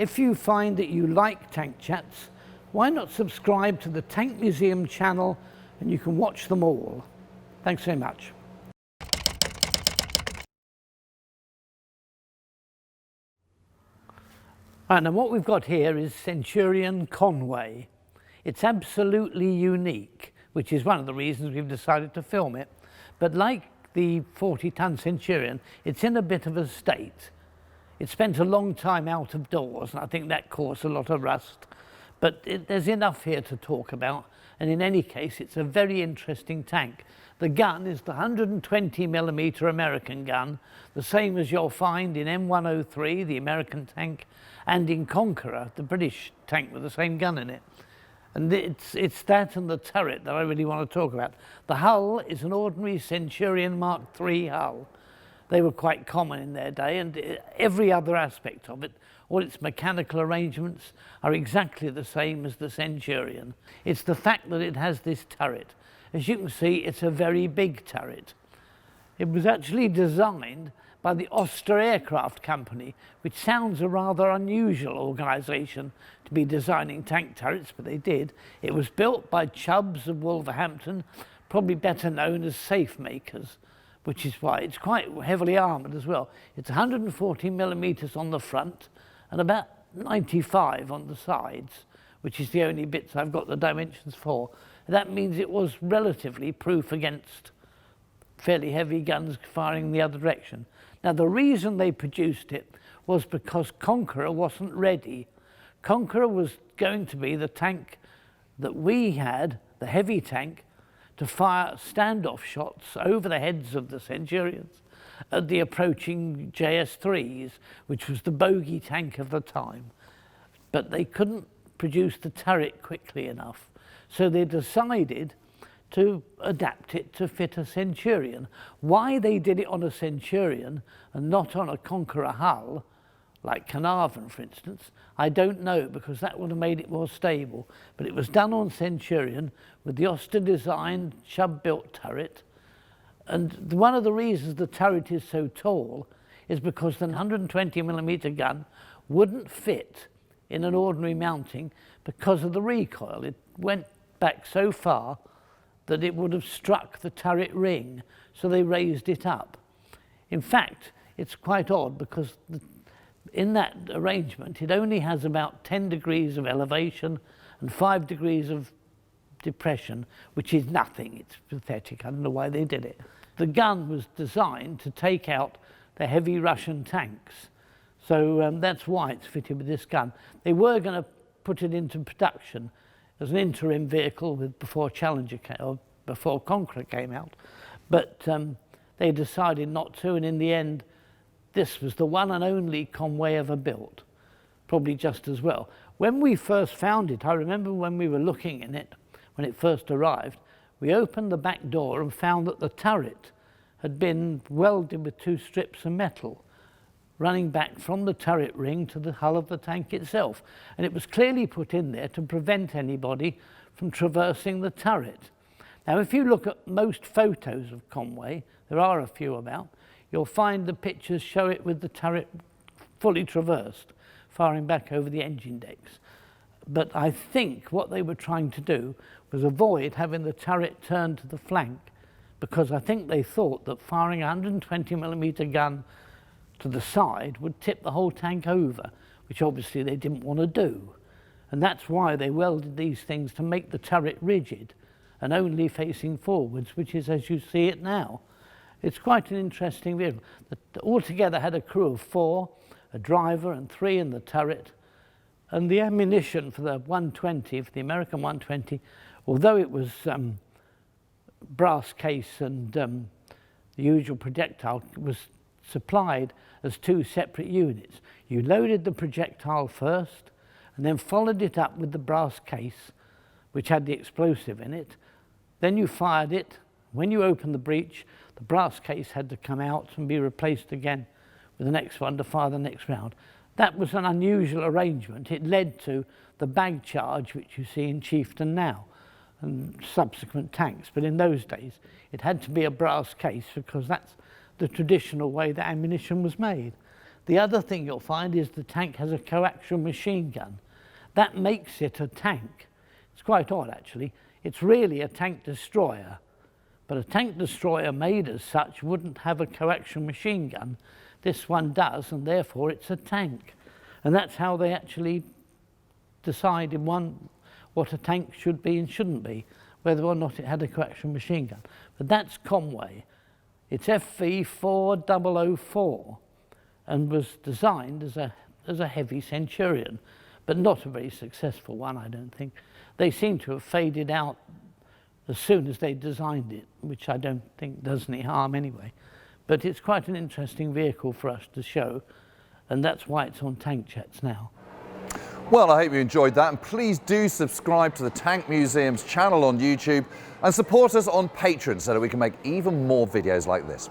If you find that you like Tank Chats, why not subscribe to the Tank Museum channel and you can watch them all. Thanks very much. Right, now what we've got here is Centurion Conway. It's absolutely unique, which is one of the reasons we've decided to film it. But like the 40-ton Centurion, it's in a bit of a state. It spent a long time out of doors, and I think that caused a lot of rust. But there's enough here to talk about, and in any case, it's a very interesting tank. The gun is the 120mm American gun, the same as you'll find in M103, the American tank, and in Conqueror, the British tank with the same gun in it. And it's that and the turret that I really want to talk about. The hull is an ordinary Centurion Mark III hull. They were quite common in their day, and every other aspect of it, all its mechanical arrangements, are exactly the same as the Centurion. It's the fact that it has this turret. As you can see, it's a very big turret. It was actually designed by the Oster Aircraft Company, which sounds a rather unusual organisation to be designing tank turrets, but they did. It was built by Chubbs of Wolverhampton, probably better known as Safe Makers, which is why it's quite heavily armoured as well. It's 140mm on the front and about 95 on the sides, which is the only bits I've got the dimensions for. That means it was relatively proof against fairly heavy guns firing the other direction. Now, the reason they produced it was because Conqueror wasn't ready. Conqueror was going to be the tank that we had, the heavy tank, to fire standoff shots over the heads of the Centurions at the approaching JS3s, which was the bogey tank of the time. But they couldn't produce the turret quickly enough, so they decided to adapt it to fit a Centurion. Why they did it on a Centurion and not on a Conqueror hull, like Carnarvon, for instance, I don't know, because that would have made it more stable. But it was done on Centurion with the Oster-designed, Chubb-built turret. And one of the reasons the turret is so tall is because the 120mm gun wouldn't fit in an ordinary mounting because of the recoil. It went back so far that it would have struck the turret ring, so they raised it up. In fact, it's quite odd because in that arrangement, it only has about 10 degrees of elevation and 5 degrees of depression, which is nothing. It's pathetic. I don't know why they did it. The gun was designed to take out the heavy Russian tanks. So that's why it's fitted with this gun. They were going to put it into production as an interim vehicle before Conqueror came out. But they decided not to, and in the end, this was the one and only Conway ever built, probably just as well. When we first found it, I remember when we were looking in it, when it first arrived, we opened the back door and found that the turret had been welded with 2 strips of metal running back from the turret ring to the hull of the tank itself. And it was clearly put in there to prevent anybody from traversing the turret. Now, if you look at most photos of Conway, there are a few about, you'll find the pictures show it with the turret fully traversed, firing back over the engine decks. But I think what they were trying to do was avoid having the turret turned to the flank, because I think they thought that firing a 120mm gun to the side would tip the whole tank over, which obviously they didn't want to do. And that's why they welded these things to make the turret rigid and only facing forwards, which is as you see it now. It's quite an interesting vehicle. Altogether had a crew of 4, a driver and 3 in the turret. And the ammunition for the 120, for the American 120, although it was brass case and the usual projectile, was supplied as 2 separate units. You loaded the projectile first and then followed it up with the brass case, which had the explosive in it. Then you fired it. When you opened the breech, the brass case had to come out and be replaced again with the next one to fire the next round. That was an unusual arrangement. It led to the bag charge, which you see in Chieftain now, and subsequent tanks. But in those days, it had to be a brass case because that's the traditional way that ammunition was made. The other thing you'll find is the tank has a coaxial machine gun. That makes it a tank. It's quite odd, actually. It's really a tank destroyer, but a tank destroyer made as such wouldn't have a coaxial machine gun. This one does, and therefore it's a tank. And that's how they actually decide in what a tank should be and shouldn't be, whether or not it had a coaxial machine gun. But that's Conway. It's FV 4004 and was designed as a heavy Centurion, but not a very successful one, I don't think. They seem to have faded out as soon as they designed it, which I don't think does any harm anyway. But it's quite an interesting vehicle for us to show, and that's why it's on Tank Chats now. Well, I hope you enjoyed that, and please do subscribe to the Tank Museum's channel on YouTube and support us on Patreon so that we can make even more videos like this.